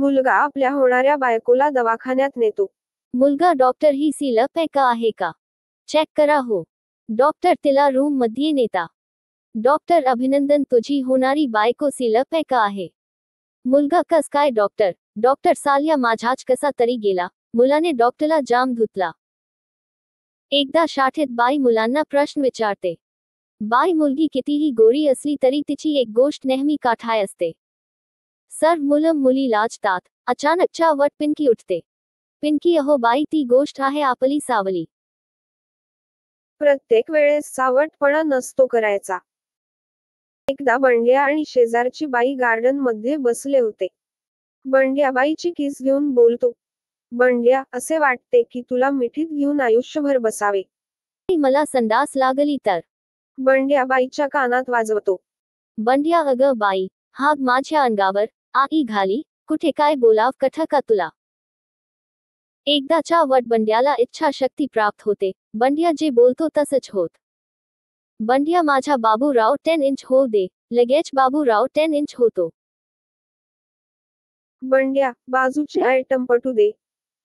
मुलगा आपल्या होणाऱ्या बायकोला दवाखान्यात नेतो. मुलगा डॉक्टर ही सीला पैका आहे का चेक करा हो. डॉक्टर तिला रूम मध्ये नेता. डॉक्टर अभिनंदन तुझी होणारी बायको सीला पैका आहे. मुलगा कस काय डॉक्टर. डॉक्टर साल्या माझाच कसा तरी गेला. मुलाने डॉक्टरला जाम धुतला. एकदा शाळेत बाई मुलांना प्रश्न विचारते. बाई मुलगी कितीही गोरी असली तरी तिची एक गोष्ट नेहमी काठाय असते. सर्व मुलं मुली लाजतात. अचानकच्या वट पिंकी उठते. पिंकी अहो बाई ती गोष्ट आहे आपली सावली. प्रत्येक वेळेस सावटपणा नसतो करायचा. एकदा बंड्या आणि शेजारची बाई गार्डन मध्ये बसले होते. बंड्या बाईची किस घेऊन बोलतो. बंड्या, असे वाटते की तुला मिठीत घेऊन आयुष्यभर बसावे. मला संडास लागली तर. बंड्या बाईच्या कानात वाजवतो. बंड्या अगं बाई, हाग माझ्या अंगावर आई घाली, कुठे काय बोलाव कठ का तुला. एकदाच्या वट बंड्याला इच्छाशक्ती प्राप्त होते. बंड्या जे बोलतो तसंच होत. बंड्या माझा बाबूराव 10 इंच हो दे. लगेच बाबूराव 10 इंच होतो. बंड्या, बाजूची आयटम पटू दे.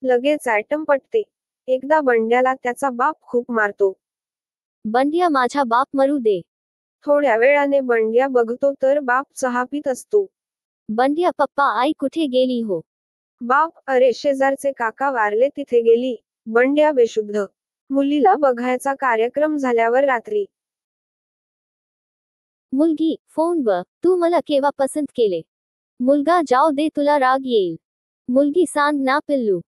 लगेच आयटम पटते. एकदा बंड्याला त्याचा बाप खूप मारतो. बंड्या माझा बाप मरू दे. थोड्या वेळाने बंड्या बघतो तर बाप चहा पीत असतो. बंड्या पप्पा आई कुठे गेली हो. बाप, अरे शेजारचे काका वारले तिथे गेली. बंड्या बेशुद्ध. मुलीला बघायचा कार्यक्रम झाल्यावर रात्री. मुलगी, फोनवर, तू मला केव्हा पसंत केले. मुलगा जाऊ दे तुला राग येईल. मुलगी सांग ना पिल्लू.